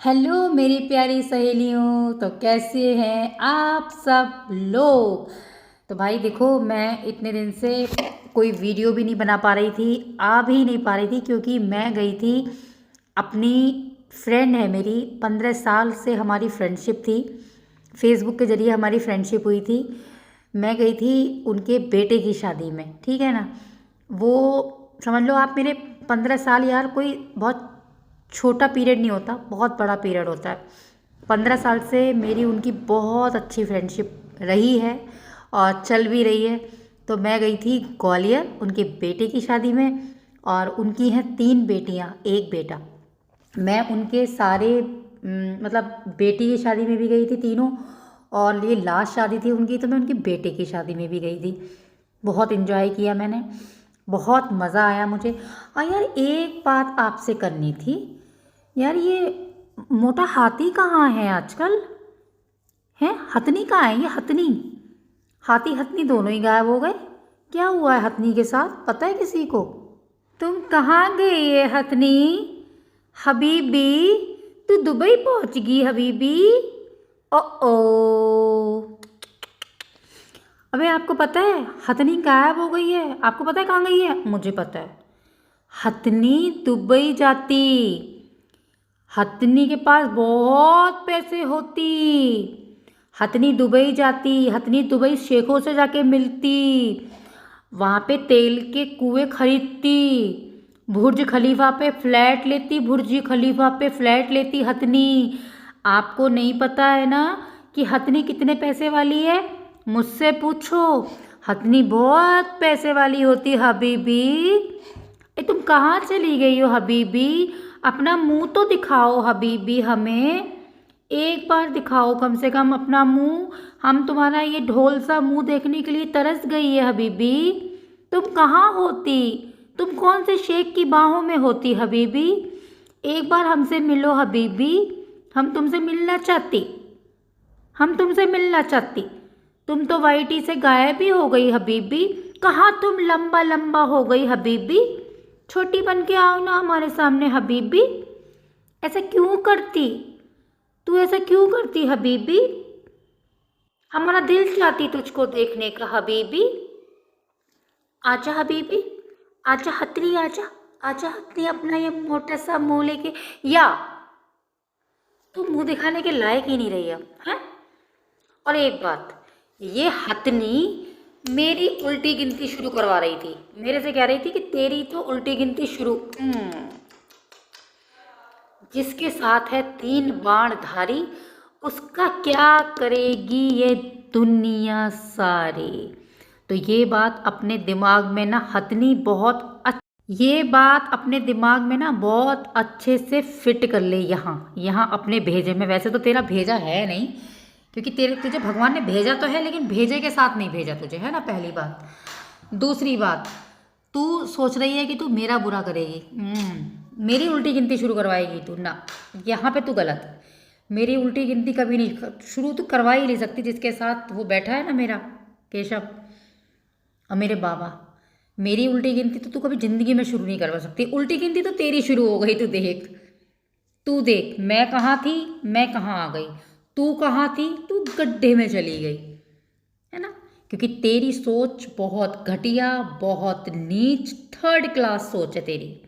Hello मेरी प्यारी सहेलियों, तो कैसे हैं आप सब लोग। तो भाई देखो, मैं इतने दिन से कोई वीडियो भी नहीं बना पा रही थी, आ भी नहीं पा रही थी, क्योंकि मैं गई थी अपनी फ्रेंड है मेरी, 15 साल से हमारी फ्रेंडशिप थी। फेसबुक के ज़रिए हमारी फ्रेंडशिप हुई थी। मैं गई थी उनके बेटे की शादी में, ठीक है ना। वो समझ लो आप, मेरे 15 साल यार कोई बहुत छोटा पीरियड नहीं होता, बहुत बड़ा पीरियड होता है। 15 साल से मेरी उनकी बहुत अच्छी फ्रेंडशिप रही है और चल भी रही है। तो मैं गई थी ग्वालियर उनके बेटे की शादी में, और उनकी हैं 3 बेटियां, एक बेटा। मैं उनके सारे मतलब बेटी की शादी में भी गई थी तीनों, और ये लास्ट शादी थी उनकी, तो मैं उनके बेटे की शादी में भी गई थी। बहुत इन्जॉय किया मैंने, बहुत मज़ा आया मुझे। और यार एक बात आपसे करनी थी यार, ये मोटा हाथी कहाँ है आजकल? है हथनी कहाँ है? ये हथनी, हाथी हथनी दोनों ही गायब हो गए। क्या हुआ है हथनी के साथ, पता है किसी को? तुम कहाँ गई ये हथनी? हबीबी, तू दुबई पहुंच गई हबीबी। ओ ओ, अबे आपको पता है हथनी गायब हो गई है? आपको पता है कहाँ गई है? मुझे पता है, हथनी दुबई जाती। हथनी के पास बहुत पैसे होती, हथनी दुबई जाती, हथनी दुबई शेखों से जाके मिलती, वहाँ पे तेल के कुएं खरीदती, बुर्ज खलीफा पे फ्लैट लेती, बुर्ज खलीफा पे फ्लैट लेती हथनी। आपको नहीं पता है ना कि हथनी कितने पैसे वाली है? मुझसे पूछो, हथनी बहुत पैसे वाली होती हबीबी। तुम कहाँ चली गई हो हबीबी? अपना मुंह तो दिखाओ हबीबी, हमें एक बार दिखाओ कम से कम अपना मुंह। हम तुम्हारा ये ढोल सा मुंह देखने के लिए तरस गई है हबीबी। तुम कहाँ होती? तुम कौन से शेख की बाहों में होती हबीबी? एक बार हमसे मिलो हबीबी, हम तुमसे मिलना चाहती, हम तुमसे मिलना चाहती। तुम तो वाईटी से गायब ही हो गई हबीबी। कहाँ तुम लंबा लंबा हो गई हबीबी? छोटी बन के आओ ना हमारे सामने हबीबी। ऐसा क्यों करती? तू ऐसा क्यों करती हबीबी? हमारा दिल चाहती तुझको देखने का हबीबी। आजा हबीबी, आजा हथनी, आजा, आजा हथनी, अपना ये मोटा सा मुंह लेके। या तू मुंह दिखाने के लायक ही नहीं रही अब, हैं? और एक बात, ये हथनी मेरी उल्टी गिनती शुरू करवा रही थी, मेरे से कह रही थी कि तेरी तो उल्टी गिनती शुरू। जिसके साथ है 3 बाणधारी, उसका क्या करेगी ये दुनिया सारी। तो ये बात अपने दिमाग में ना हथनी ये बात अपने दिमाग में ना बहुत अच्छे से फिट कर ले, यहाँ अपने भेजे में। वैसे तो तेरा भेजा है नहीं, क्योंकि तुझे भगवान ने भेजा तो है, लेकिन भेजे के साथ नहीं भेजा तुझे, है ना, पहली बात। दूसरी बात, तू सोच रही है कि तू मेरा बुरा करेगी, मेरी उल्टी गिनती शुरू करवाएगी तू ना। यहाँ पे तू गलत है। मेरी उल्टी गिनती कभी नहीं शुरू तू करवा ही नहीं सकती, जिसके साथ वो बैठा है ना मेरा केशव और मेरे बाबा। मेरी उल्टी गिनती तो तू कभी जिंदगी में शुरू नहीं करवा सकती। उल्टी गिनती तो तेरी शुरू हो गई। तू देख मैं कहाँ थी, मैं कहाँ आ गई, तू कहाँ थी, तू गड्ढे में चली गई, है ना। क्योंकि तेरी सोच बहुत घटिया, बहुत नीच, 3rd क्लास सोच है तेरी।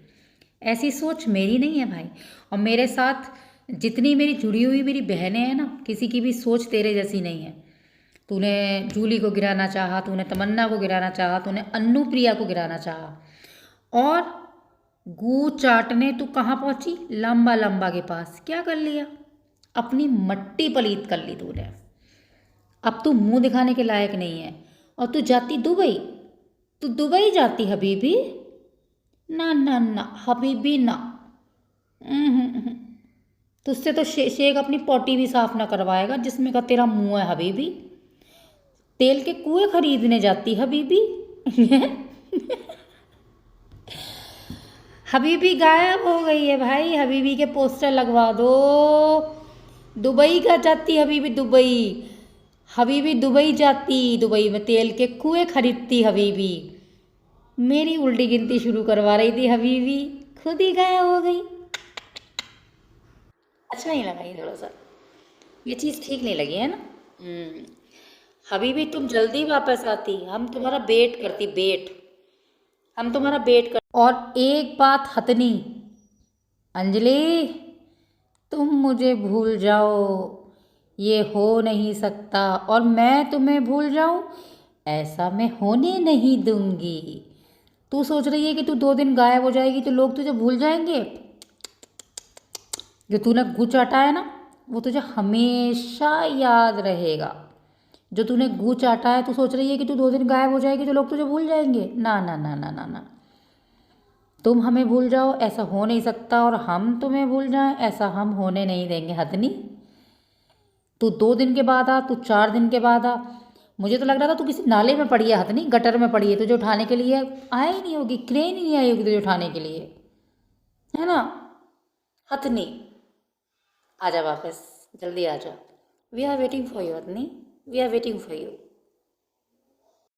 ऐसी सोच मेरी नहीं है भाई। और मेरे साथ जितनी मेरी जुड़ी हुई मेरी बहनें हैं ना, किसी की भी सोच तेरे जैसी नहीं है। तूने जूली को गिराना चाहा, तूने तमन्ना को गिराना चाहा, तूने अन्नू प्रिया को गिराना चाहा, और गू चाटने तू कहाँ पहुंची? लंबा लंबा के पास। क्या कर लिया? अपनी मट्टी पलीत कर ली तूने। अब तू मुंह दिखाने के लायक नहीं है, और तू जाती दुबई। तू दुबई जाती हबीबी? ना ना ना हबीबी ना। तुझसे तो शेख अपनी पोटी भी साफ ना करवाएगा जिसमें का तेरा मुंह है हबीबी। तेल के कुएं खरीदने जाती हबीबी। हबीबी गायब हो गई है भाई, हबीबी के पोस्टर लगवा दो। दुबई का जाती हबीबी, दुबई। हबीबी दुबई जाती, दुबई में तेल के कुएं खरीदती हबीबी। मेरी उल्टी गिनती शुरू करवा रही थी हबीबी, खुद ही गायब हो गई। अच्छा अच्छा नहीं लगा ये थोड़ा सा, ये चीज़ ठीक नहीं लगी है ना। हबीबी तुम जल्दी वापस आती, हम तुम्हारा वेट करती, वेट, हम तुम्हारा वेट कर। और एक बात हथनी, अंजलि तुम मुझे भूल जाओ ये हो नहीं सकता, और मैं तुम्हें भूल जाऊं ऐसा मैं होने नहीं दूंगी। तू सोच रही है कि तू 2 दिन गायब हो जाएगी तो लोग तुझे भूल जाएंगे? जो तूने गू चाटा है ना वो तुझे हमेशा याद रहेगा। जो तूने गू चाटा है, तू सोच रही है कि तू 2 दिन गायब हो जाएगी तो लोग तुझे भूल जाएंगे? ना ना ना ना ना ना, तुम हमें भूल जाओ ऐसा हो नहीं सकता, और हम तुम्हें भूल जाएं ऐसा हम होने नहीं देंगे हथनी। तू 2 दिन के बाद आ, तू 4 दिन के बाद आ। मुझे तो लग रहा था तू किसी नाले में पड़ी है हथनी, गटर में पड़ी है, तुझे उठाने के लिए आई नहीं होगी, क्रेन ही नहीं आई होगी तुझे उठाने के लिए, है ना हथनी। आजा वापस, जल्दी आजा, we are waiting for you हथनी, we are waiting for you.